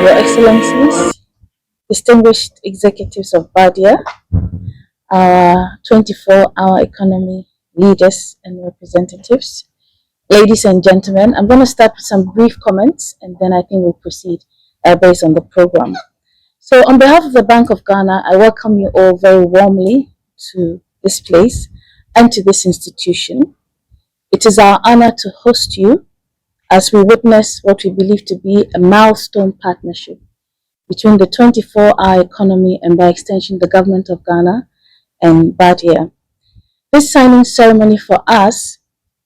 Your Excellencies, distinguished executives of Badia, our 24-hour economy leaders and representatives, ladies and gentlemen, I'm going to start with some brief comments and then I think we'll proceed based on the program. So on behalf of the Bank of Ghana, I welcome you all very warmly to this place and to this institution. It is our honor to host you as we witness what we believe to be a milestone partnership between the 24-hour economy and by extension the government of Ghana and Badia. This signing ceremony for us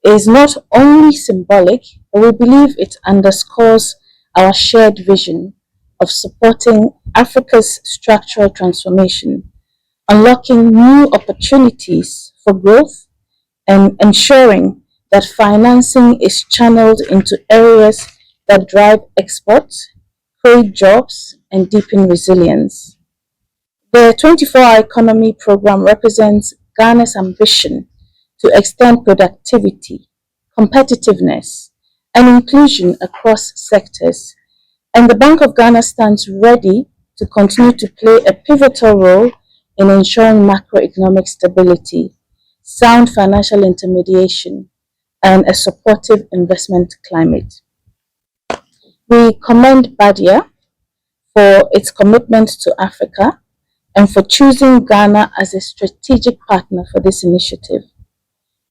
is not only symbolic, but we believe it underscores our shared vision of supporting Africa's structural transformation, unlocking new opportunities for growth, and ensuring that financing is channeled into areas that drive exports, create jobs, and deepen resilience. The 24-hour economy program represents Ghana's ambition to extend productivity, competitiveness, and inclusion across sectors, and the Bank of Ghana stands ready to continue to play a pivotal role in ensuring macroeconomic stability, sound financial intermediation, and a supportive investment climate. We commend Badia for its commitment to Africa and for choosing Ghana as a strategic partner for this initiative.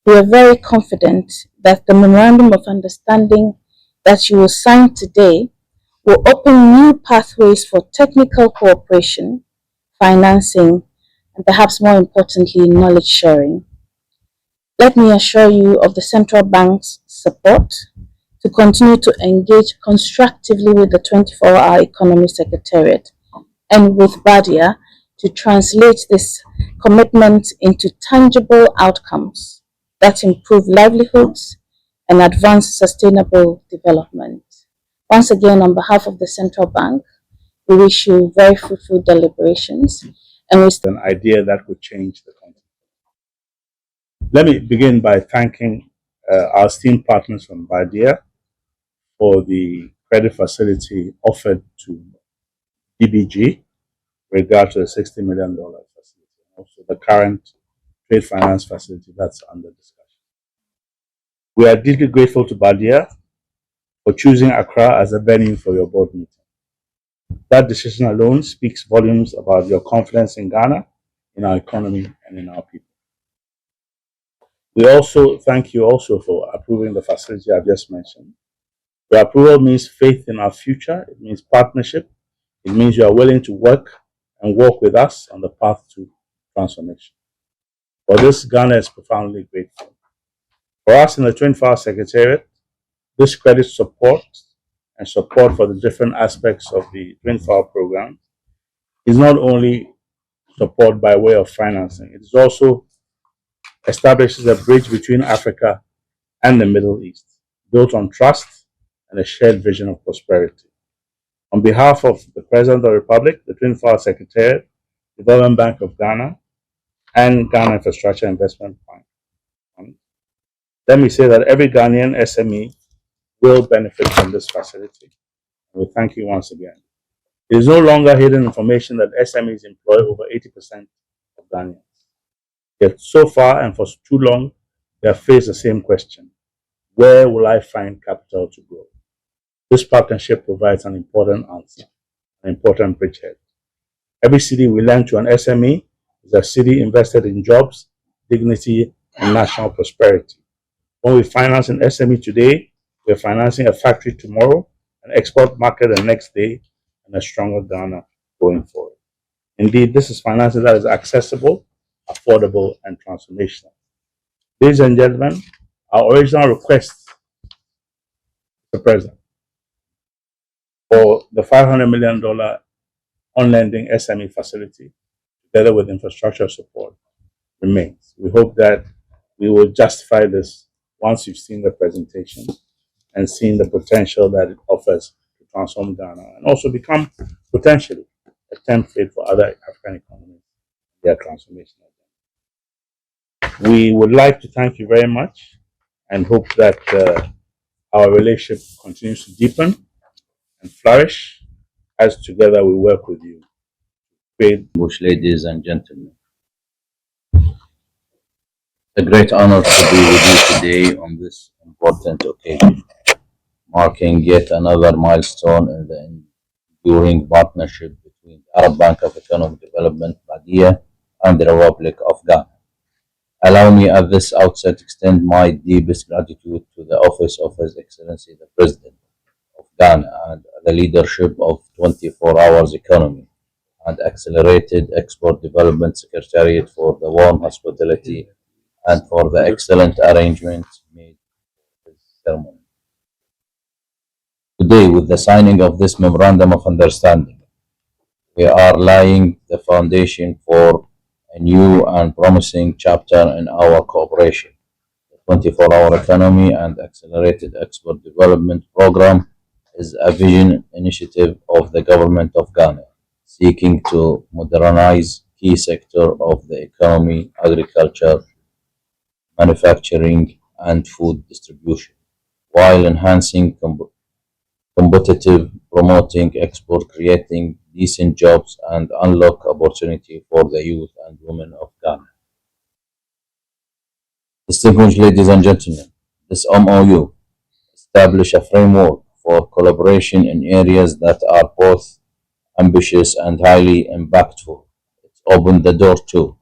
We are very confident that the Memorandum of Understanding that you will sign today will open new pathways for technical cooperation, financing, and perhaps more importantly, knowledge sharing. Let me assure you of the Central Bank's support to continue to engage constructively with the 24-hour Economy Secretariat and with Badia to translate this commitment into tangible outcomes that improve livelihoods and advance sustainable development. Once again, on behalf of the Central Bank, we wish you very fruitful deliberations and we an idea that could change the continent. Let me begin by thanking our esteemed partners from Badia for the credit facility offered to DBG with regard to the $60 million facility, and also the current trade finance facility that's under discussion. We are deeply grateful to Badia for choosing Accra as a venue for your board meeting. That decision alone speaks volumes about your confidence in Ghana, in our economy, and in our people. We also thank you also for approving the facility I've just mentioned. Your approval means faith in our future. It means partnership. It means you are willing to work and walk with us on the path to transformation. For this, Ghana is profoundly grateful. For us in the 24-hour Secretariat, this credit support and support for the different aspects of the 24-hour program is not only support by way of financing, it is also establishes a bridge between Africa and the Middle East, built on trust and a shared vision of prosperity. On behalf of the President of the Republic, the 24-hour Secretariat, Development Bank of Ghana, and Ghana Infrastructure Investment Fund, let me say that every Ghanaian SME will benefit from this facility. We thank you once again. It is no longer hidden information that SMEs employ over 80% of Ghanaians. Yet so far and for too long, they have faced the same question: where will I find capital to grow? This partnership provides an important answer, an important bridgehead. Every city we lend to an SME is a city invested in jobs, dignity, and national prosperity. When we finance an SME today, we are financing a factory tomorrow, an export market the next day, and a stronger Ghana going forward. Indeed, this is financing that is accessible, affordable, and transformational. Ladies and gentlemen, our original request, Mr. President, for the $500 million on-lending SME facility, together with infrastructure support, remains. We hope that we will justify this once you've seen the presentation and seen the potential that it offers to transform Ghana and also become potentially a template for other African economies, their transformation. We would like to thank you very much and hope that our relationship continues to deepen and flourish. as together we work with you. Distinguished ladies and gentlemen, it's a great honor to be with you today on this important occasion, marking yet another milestone in the enduring partnership between the Arab Bank of Economic Development, Badia, and the Republic of Ghana. Allow me at this outset extend my deepest gratitude to the Office of His Excellency the President of Ghana and the leadership of 24 Hours Economy and Accelerated Export Development Secretariat for the warm hospitality and for the excellent arrangements made for this ceremony. Today, with the signing of this Memorandum of Understanding, we are laying the foundation for a new and promising chapter in our cooperation. The 24-hour economy and accelerated export development program is a vision initiative of the government of Ghana, seeking to modernize key sector of the economy, agriculture, manufacturing, and food distribution, while enhancing competitive, promoting export, creating decent jobs, and unlock opportunity for the youth and women of Ghana. Distinguished ladies and gentlemen, this MOU establish a framework for collaboration in areas that are both ambitious and highly impactful. It opened the door to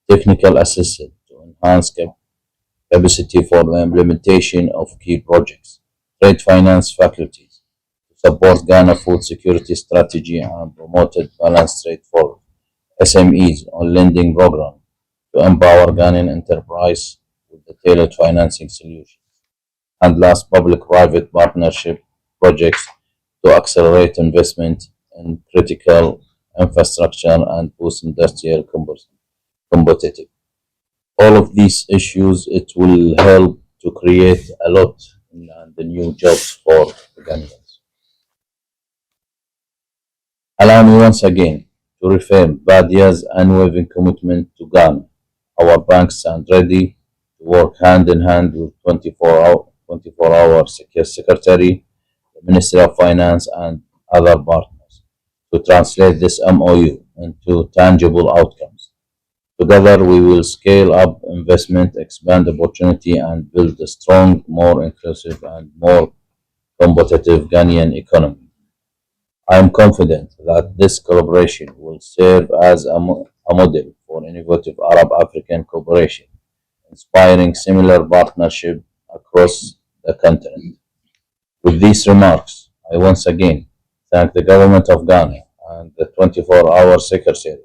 technical assistance to enhance capacity for the implementation of key projects, trade finance faculties to support Ghana food security strategy and promoted balanced trade for SMEs on lending program to empower Ghanaian enterprise with the tailored financing solution. And last, public-private partnership projects to accelerate investment in critical infrastructure and boost industrial competitiveness. All of these issues, it will help to create a lot in the new jobs for the Ghanaians. Allow me once again to reaffirm Badia's unwavering commitment to Ghana. Our banks stand ready to work hand in hand with 24-hour Secretary, the Ministry of Finance, and other partners to translate this MOU into tangible outcomes. Together, we will scale up investment, expand opportunity, and build a strong, more inclusive, and more competitive Ghanaian economy. I am confident that this collaboration will serve as a model for innovative Arab-African cooperation, inspiring similar partnership across the continent. With these remarks, I once again thank the Government of Ghana and the 24-hour Secretary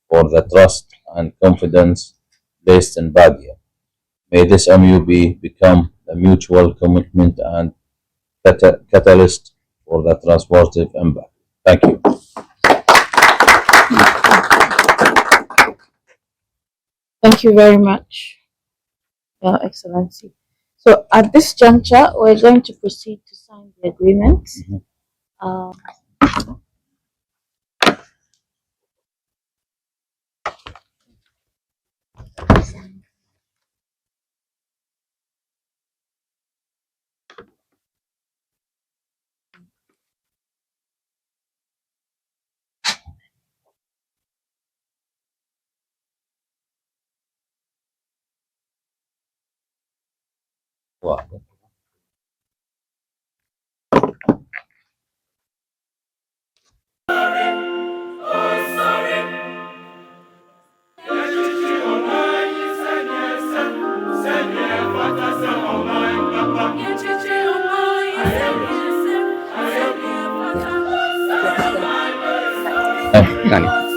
for the trust and confidence placed in Badia. May this MUB become a mutual commitment and catalyst for the transformative impact. Thank you. Thank you very much, Your Excellency. So at this juncture, we're going to proceed to sign the agreement. Um, Wow. Ghana.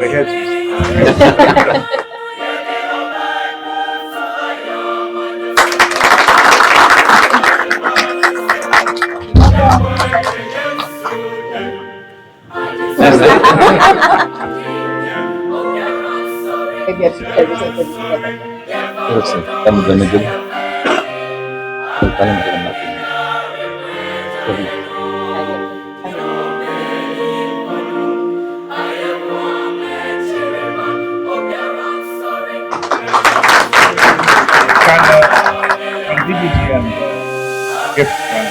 Thank you. Listen, kamu gonna get kalam gonna nothing. Can DBG and gift Ghana?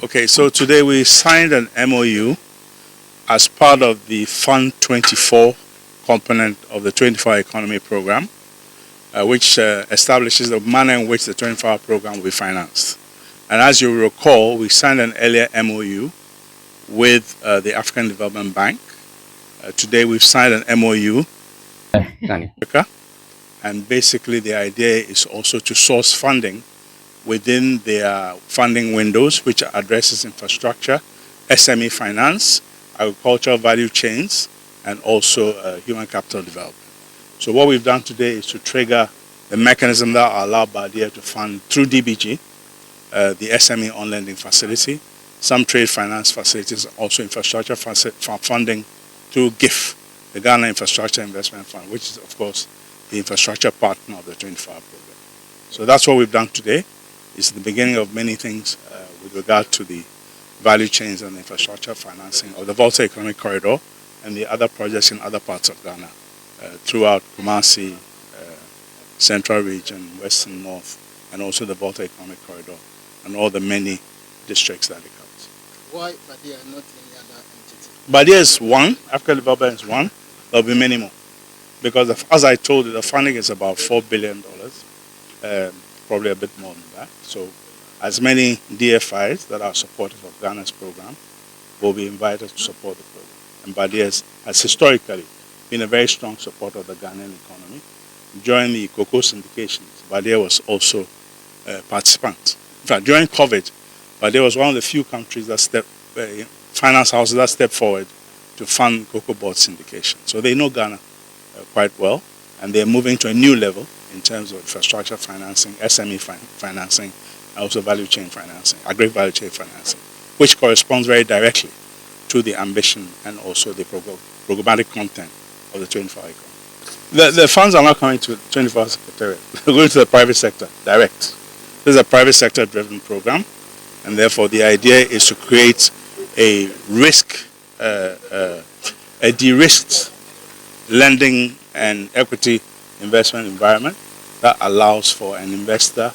Okay, so today we signed an MOU as part of the Fund 24 component of the 24 Economy Program, which establishes the manner in which the 24 program will be financed. And as you recall, we signed an earlier MOU with the African Development Bank. Today we've signed an MOU Africa, and basically the idea is also to source funding within their funding windows, which addresses infrastructure, SME finance, agricultural value chains, and also human capital development. So what we've done today is to trigger the mechanism that will allow Badia to fund through DBG, the SME on lending facility, some trade finance facilities, also infrastructure funding through GIF, the Ghana Infrastructure Investment Fund, which is, of course, the infrastructure partner of the 24 program. So that's what we've done today. It's the beginning of many things with regard to the value chains and infrastructure financing of the Volta Economic Corridor and the other projects in other parts of Ghana throughout Kumasi, Central Region, Western North, and also the Volta Economic Corridor and all the many districts that it covers. Why Badia not any other entity? Badia is one, African Development is one, there will be many more. Because as I told you, the funding is about $4 billion. Probably a bit more than that. So as many DFIs that are supportive of Ghana's program will be invited to support the program. And Badia has historically been a very strong supporter of the Ghanaian economy. During the cocoa syndications, Badia was also a participant. In fact, during COVID, Badia was one of the few countries that finance houses that stepped forward to fund cocoa board syndication. So they know Ghana quite well, and they're moving to a new level in terms of infrastructure financing, SME financing, and also value chain financing, agri-value chain financing, which corresponds very directly to the ambition and also the programmatic content of the 24 economy. The funds are not coming to 24 Secretariat. They're going to the private sector, direct. This is a private sector-driven program, and therefore the idea is to create a de-risked lending and equity investment environment that allows for an investor,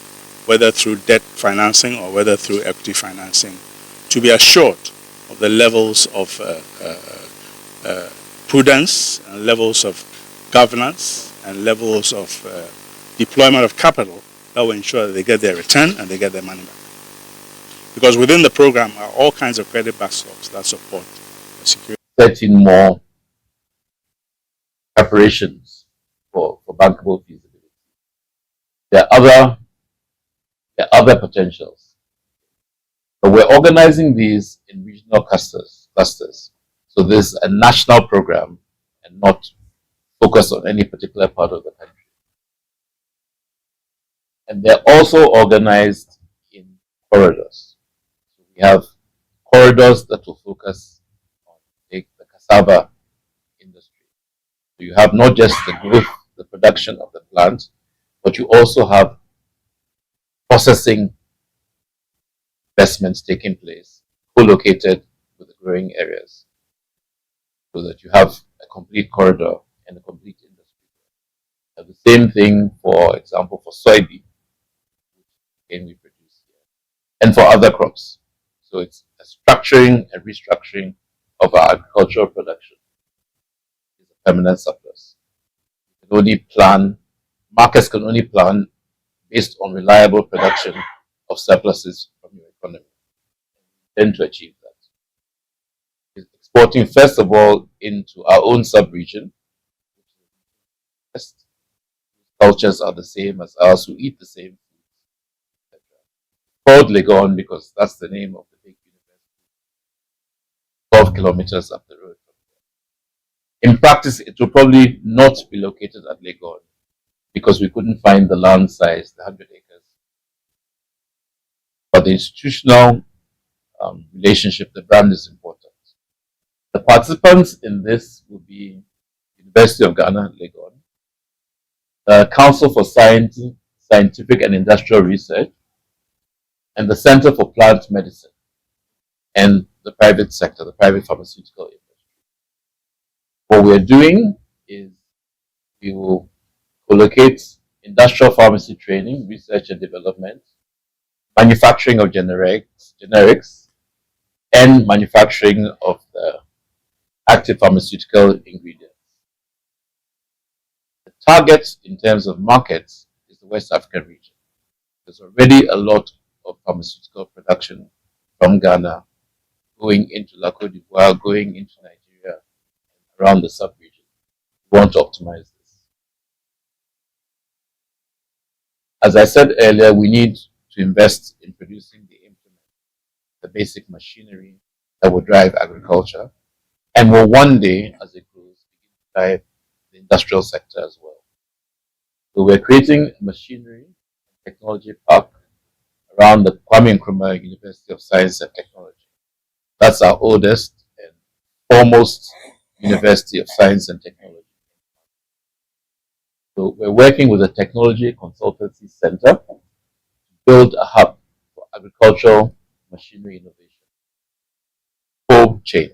whether through debt financing or whether through equity financing, to be assured of the levels of prudence and levels of governance and levels of deployment of capital that will ensure that they get their return and they get their money back. Because within the program are all kinds of credit backstops that support security. 13 more preparations for bankable feasibility. There are other potentials, but we're organizing these in regional clusters. So this is a national program and not focused on any particular part of the country. And they're also organized in corridors. So we have corridors that will focus on the cassava industry. So you have not just the growth, the production of the plant, but you also have processing investments taking place, co-located with the growing areas, so that you have a complete corridor and a complete industry. And the same thing, for example, for soybean, again we produce here, and for other crops. So it's a structuring and restructuring of our agricultural production. It's a permanent surplus. You can only plan, markets can only plan based on reliable production of surpluses from your economy. We tend to achieve that. It's exporting first of all into our own sub-region. Cultures are the same as ours, who eat the same food. Called Legon because that's the name of the big university, 12 kilometers up the road. In practice, it will probably not be located at Legon because we couldn't find the land size, the 100 acres. But the institutional relationship, the brand is important. The participants in this will be University of Ghana, Legon, the Council for Science, Scientific and Industrial Research, and the Center for Plant Medicine, and the private sector, the private pharmaceutical industry. What we're doing is we will collocate industrial pharmacy training, research and development, manufacturing of generics, and manufacturing of the active pharmaceutical ingredients. The target in terms of markets is the West African region. There's already a lot of pharmaceutical production from Ghana going into La Côte d'Ivoire, going into Nigeria, around the sub-region. We want to optimize this. As I said earlier, we need to invest in producing the implement, the basic machinery that will drive agriculture, and will one day, as it grows, begin to drive the industrial sector as well. So we're creating a machinery and technology park around the Kwame Nkrumah University of Science and Technology. That's our oldest and foremost University of Science and Technology. So we're working with a technology consultancy center to build a hub for agricultural machinery innovation. Cold chain.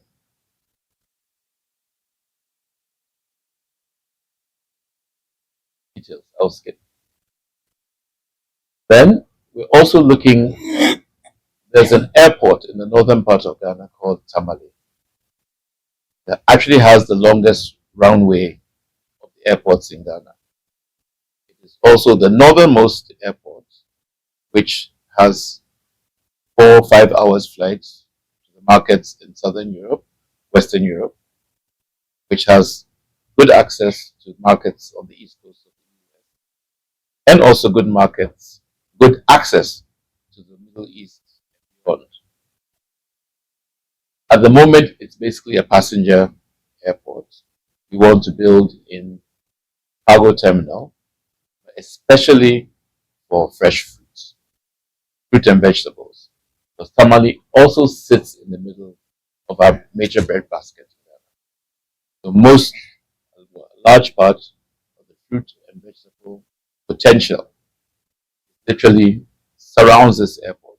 Details, I'll skip. Then we're also looking, there's an airport in the northern part of Ghana called Tamale that actually has the longest runway of the airports in Ghana. It is also the northernmost airport, which has 4 or 5 hours flights to the markets in Southern Europe, Western Europe, which has good access to markets on the east coast of the US, and also good access to the Middle East and beyond. At the moment, it's basically a passenger airport. We want to build in cargo terminal, especially for fresh fruits, fruit and vegetables. Because Tamale also sits in the middle of our major bread basket. So a large part of the fruit and vegetable potential literally surrounds this airport.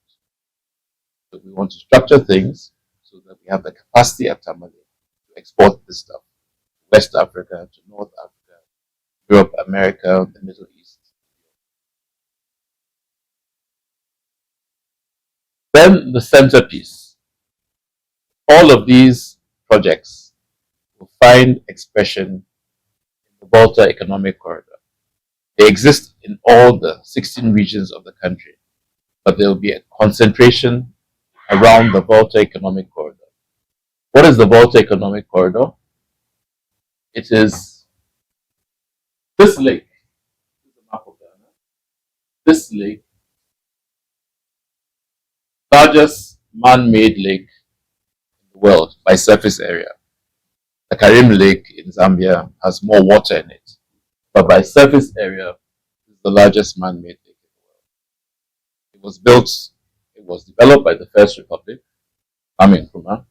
So we want to structure things so that we have the capacity at Tamale to export this stuff to West Africa, to North Africa, Europe, America, the Middle East. Then the centerpiece. All of these projects will find expression in the Volta Economic Corridor. They exist in all the 16 regions of the country, but there will be a concentration around the Volta Economic Corridor. What is the Volta Economic Corridor? It is this lake. This is the map of Ghana. This lake, largest man-made lake in the world by surface area. The Karim Lake in Zambia has more water in it, but by surface area, it's the largest man-made lake in the world. It was developed by the First Republic, Kwame Nkrumah.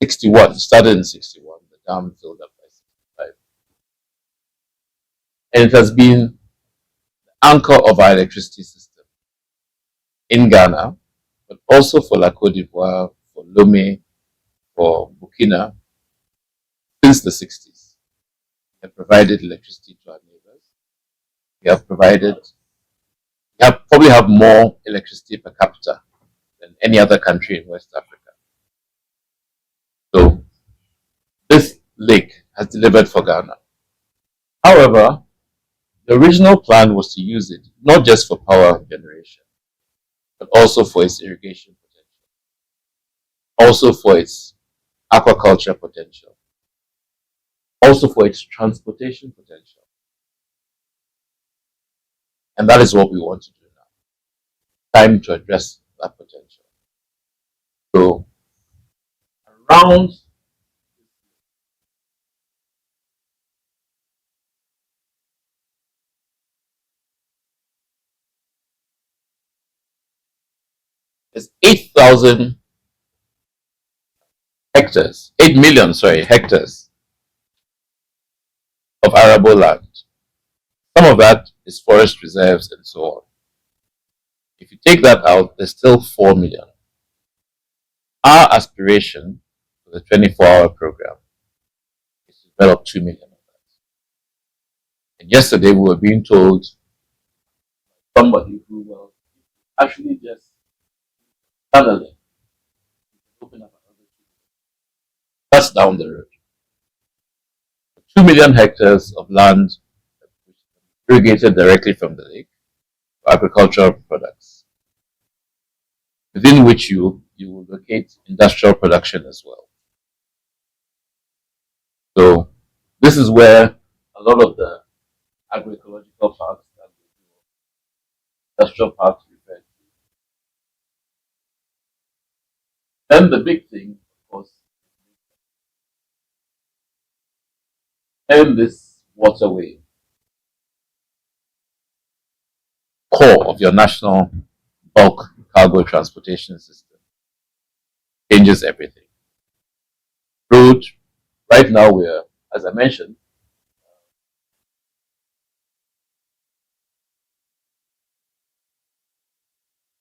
61, started in 61, the dam filled up by 65. And it has been the anchor of our electricity system in Ghana, but also for La Côte d'Ivoire, for Lomé, for Burkina, since the 60s. We have provided electricity to our neighbors. We probably have more electricity per capita than any other country in West Africa. So this lake has delivered for Ghana. However, the original plan was to use it not just for power generation, but also for its irrigation potential, also for its aquaculture potential, also for its transportation potential. And that is what we want to do now. Time to address that potential. So around there's 8,000 hectares, 8 million, hectares of arable land. Some of that is forest reserves and so on. If you take that out, there's still 4 million. Our aspiration for the 24-hour program is to develop 2 million of that. And yesterday we were being told somebody who will actually just suddenly open up another 2 million. That's down the road. 2 million hectares of land irrigated directly from the lake for agricultural products, within which you will locate industrial production as well. So this is where a lot of the agroecological parks and industrial parks refer to. Then the big thing, of course, and this waterway, core of your national bulk cargo transportation system, changes everything. Road, right now we're, as I mentioned,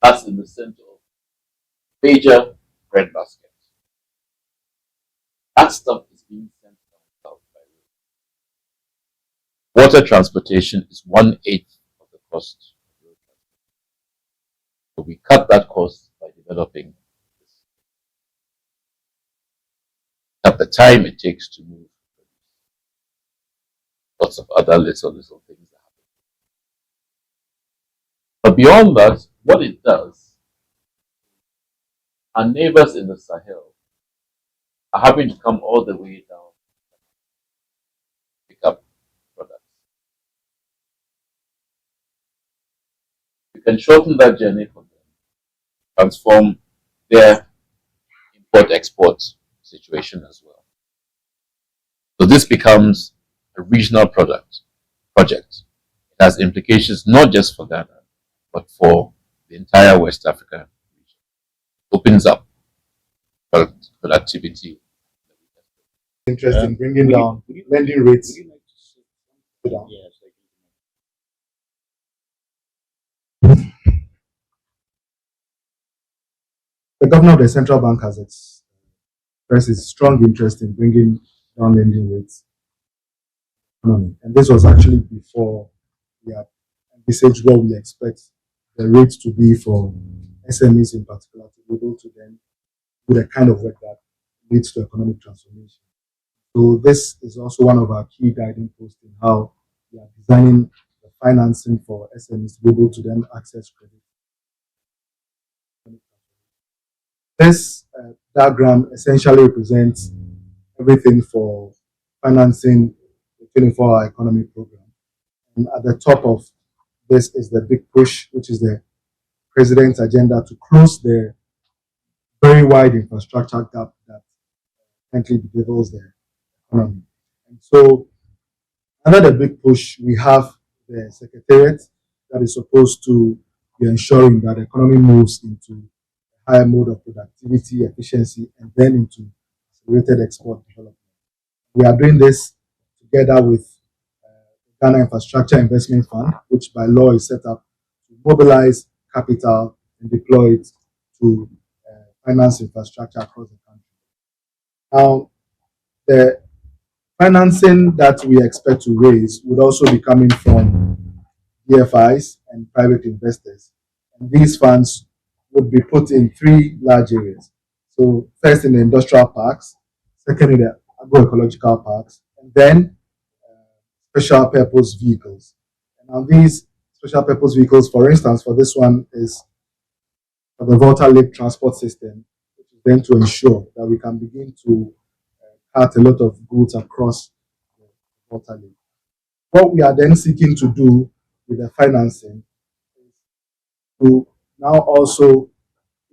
that's in the center of major breadbasket. That stuff is being sent down south by road. Water transportation is 1/8 of the cost of road transportation. So we cut that cost by developing this. At the time it takes to move lots of other little things that happen. But beyond that, what it does, our neighbors in the Sahel are having to come all the way down to pick up products. We can shorten that journey for them, transform their import-export situation as well. So this becomes a regional project. It has implications not just for Ghana, but for the entire West Africa region. Opens up productivity. Interest in bringing down lending rates. Down. The governor of the central bank has expressed his strong interest in bringing down lending rates. And this was actually before we had envisaged what we expect the rates to be for SMEs in particular to be able to then do the kind of work that leads to economic transformation. So this is also one of our key guiding posts in how we are designing the financing for SMEs to be able to then access credit. This diagram essentially represents everything for financing the 24-hour economy program. And at the top of this is the big push, which is the president's agenda to close the very wide infrastructure gap that currently bedevils the economy. And so, another big push, we have the secretariat that is supposed to we are ensuring that the economy moves into a higher mode of productivity, efficiency, and then into accelerated export development. We are doing this together with Ghana Infrastructure Investment Fund, which by law is set up to mobilize capital and deploy it to finance infrastructure across the country. Now, the financing that we expect to raise would also be coming from DFIs and private investors. And these funds would be put in three large areas. So, first in the industrial parks, second in the agroecological parks, and then special purpose vehicles. And now, these special purpose vehicles, for instance, for this one is for the Volta Lake transport system, which is then to ensure that we can begin to cart a lot of goods across the Volta Lake. What we are then seeking to do with the financing is to now also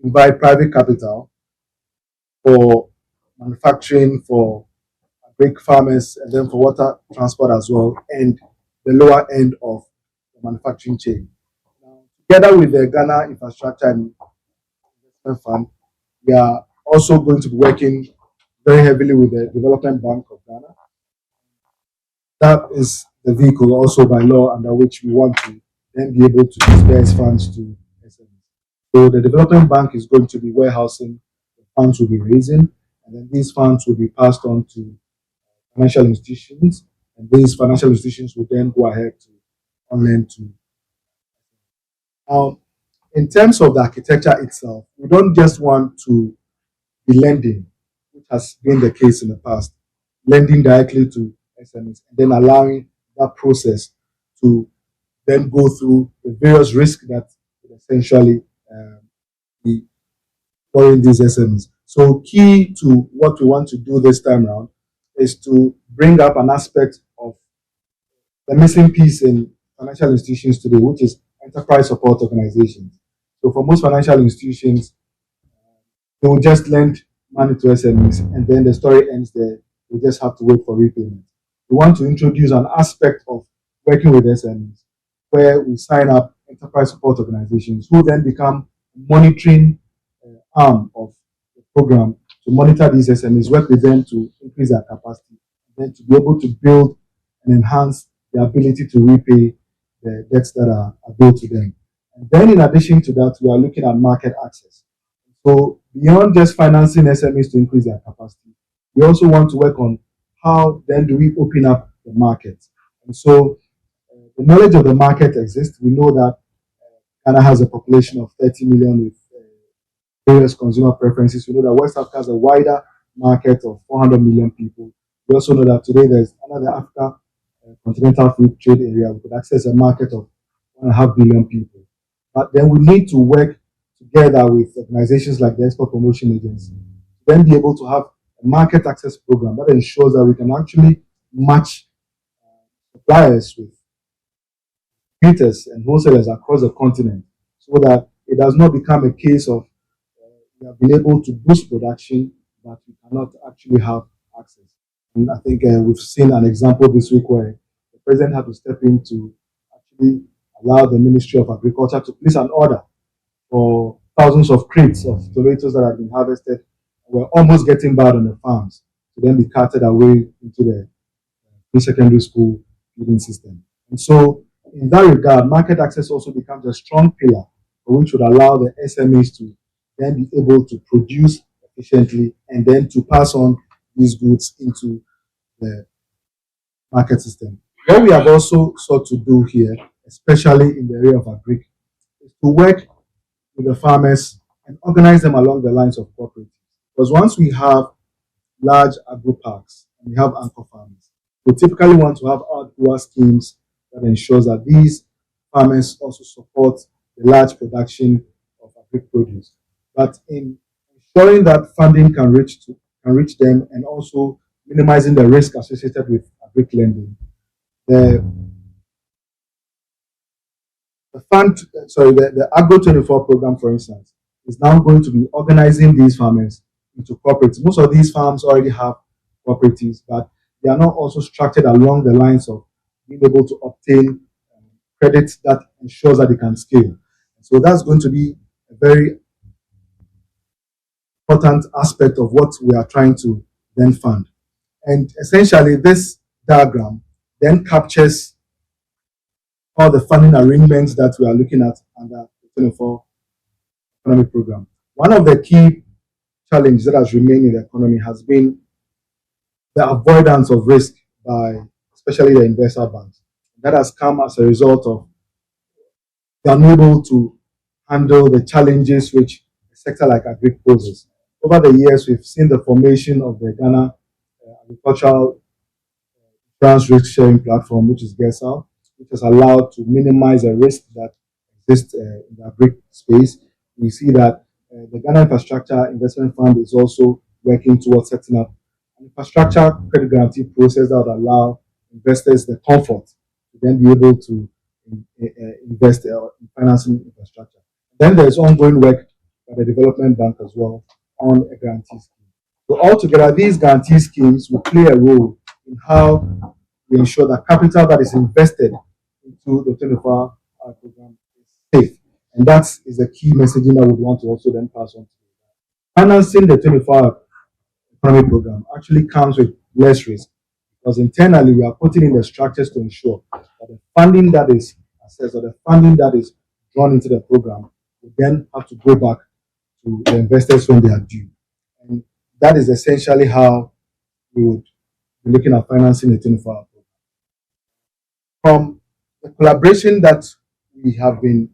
invite private capital for manufacturing, for brick farmers, and then for water transport as well, and the lower end of the manufacturing chain. Now, together with the Ghana Infrastructure and Investment Fund, we are also going to be working very heavily with the Development Bank of Ghana. That is the vehicle also by law under which we want to then be able to disperse funds to SMEs. So the Development Bank is going to be warehousing the funds we'll be raising, and then these funds will be passed on to financial institutions, and these financial institutions will then go ahead to on lend to. In terms of the architecture itself, we don't just want to be lending, which has been the case in the past, lending directly to SMEs, and then allowing that process to then go through the various risks that would essentially be following these SMEs. So, key to what we want to do this time around is to bring up an aspect of the missing piece in financial institutions today, which is enterprise support organizations. So, for most financial institutions, they will just lend money to SMEs, and then the story ends there. We just have to wait for repayment. We want to introduce an aspect of working with SMEs where we sign up enterprise support organizations who then become monitoring arm of the program to monitor these SMEs, work with them to increase their capacity, and then to be able to build and enhance their ability to repay the debts that are billed to them. And then, in addition to that, we are looking at market access. So, beyond just financing SMEs to increase their capacity, we also want to work on how then do we open up the market. And so, the knowledge of the market exists. We know that Ghana has a population of 30 million with various consumer preferences. We know that West Africa has a wider market of 400 million people. We also know that today there's another Africa continental free trade area. We could access a market of 1.5 billion people. But then we need to work together with organizations like the Export Promotion Agency to then be able to have a market access program that ensures that we can actually match suppliers with traders and wholesalers across the continent so that it does not become a case of we have been able to boost production, but we cannot actually have access. And I think we've seen an example this week where the president had to step in to actually allow the Ministry of Agriculture to place an order for thousands of crates of tomatoes that had been harvested and were almost getting bad on the farms to then be carted away into the pre-secondary school feeding system. And so, in that regard, market access also becomes a strong pillar which would allow the SMEs to then be able to produce efficiently and then to pass on these goods into the market system. What we have also sought to do here, especially in the area of agri, is to work with the farmers and organize them along the lines of cooperatives. Because once we have large agro parks and we have anchor farmers, we typically want to have outdoor schemes that ensures that these farmers also support the large production of agri produce. But in ensuring that funding can reach them and also minimizing the risk associated with agri lending, the Agro 24 program, for instance, is now going to be organizing these farmers into cooperatives. Most of these farms already have cooperatives, but they are not also structured along the lines of being able to obtain credit that ensures that they can scale. So that's going to be a very important aspect of what we are trying to then fund. And essentially, this diagram then captures all the funding arrangements that we are looking at under the 24 economic program. One of the key challenges that has remained in the economy has been the avoidance of risk by especially the investor banks. That has come as a result of they are unable to handle the challenges which a sector like agri poses. Over the years, we've seen the formation of the Ghana Agricultural Insurance Risk Sharing Platform, which is GESAL, which has allowed to minimize the risk that exists in the agri space. We see that the Ghana Infrastructure Investment Fund is also working towards setting up an infrastructure credit guarantee process that would allow investors the comfort to then be able to invest in financing infrastructure. Then there's ongoing work by the Development Bank as well on a guarantee scheme. So altogether, these guarantee schemes will play a role in how we ensure that capital that is invested into the 24-hour program is safe. And that is the key messaging that we want to also then pass on. Financing the 24-hour economic program actually comes with less risk because internally we are putting in the structures to ensure that the funding that is assessed or the funding that is drawn into the program will then have to go back to the investors when they are due. And that is essentially how we would be looking at financing the 24-hour program. From the collaboration that we have been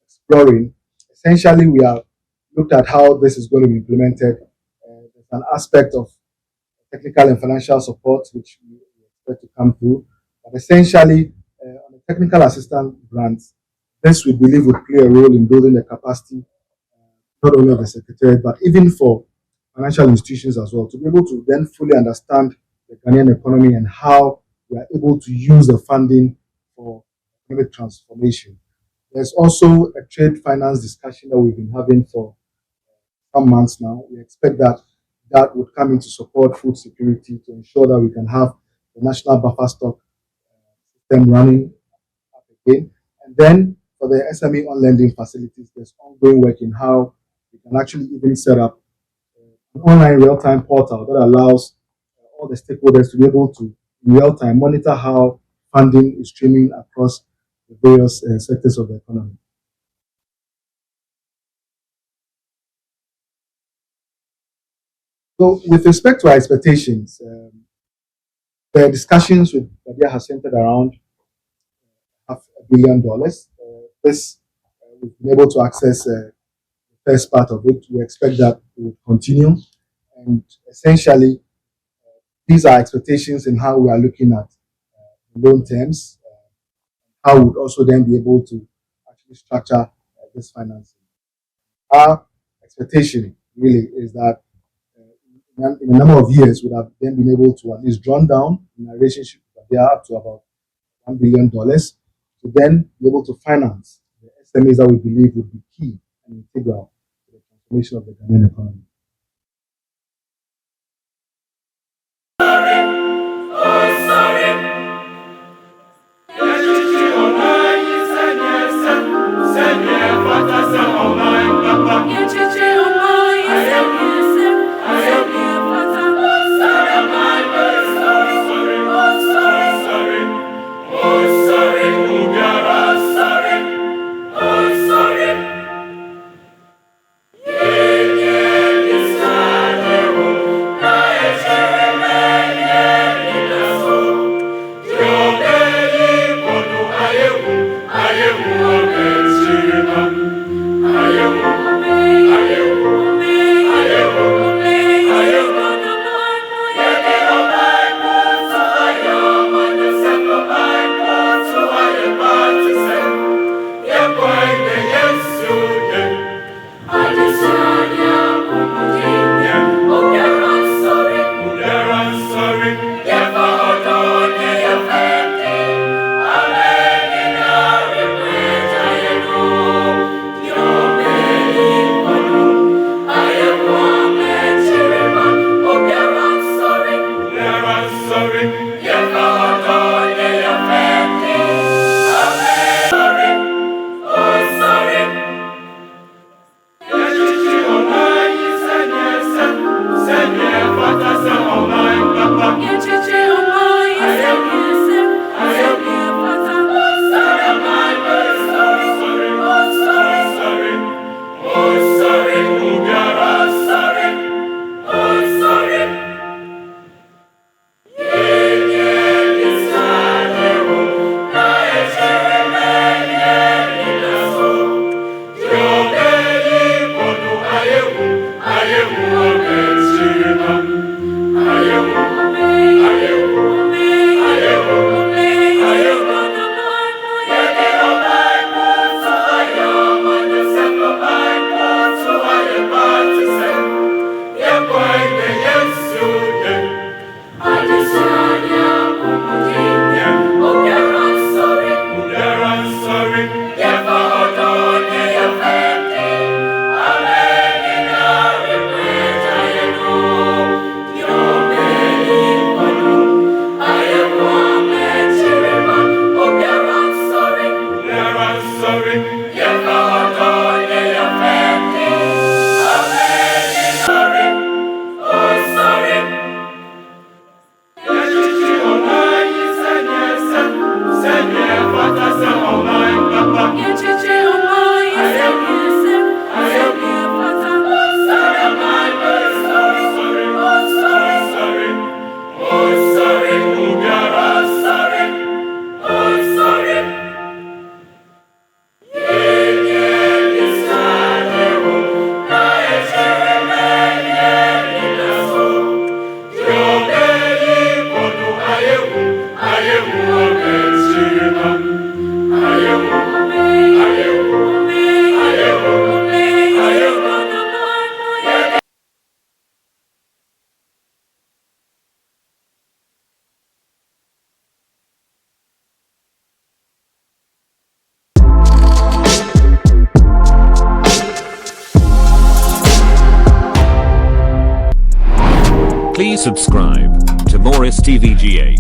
exploring, essentially we have looked at how this is going to be implemented. There's an aspect of technical and financial support which we expect to come through. But essentially, on the technical assistance grants, this we believe would play a role in building the capacity not only of the secretariat but even for financial institutions as well to be able to then fully understand the Ghanaian economy and how we are able to use the funding for economic transformation. There's also a trade finance discussion that we've been having for some months now. We expect that that would come in to support food security to ensure that we can have the national buffer stock system running up again. And then for the SME on lending facilities, there's ongoing work in how we can actually even set up an online real-time portal that allows all the stakeholders to be able to, in real time, monitor how funding is streaming across the various sectors of the economy. So, with respect to our expectations, the discussions with Badia has centered around $500 million. This we've been able to access the first part of it. We expect that it will continue, and essentially, these are expectations in how we are looking at loan terms, how we would also then be able to actually structure this financing. Our expectation really is that in a number of years, would have then been able to at least draw down in a relationship that they are up to about $1 billion to then be able to finance the SMEs that we believe would be key and integral to the transformation of the Ghanaian economy. Subscribe to Morris TVGA.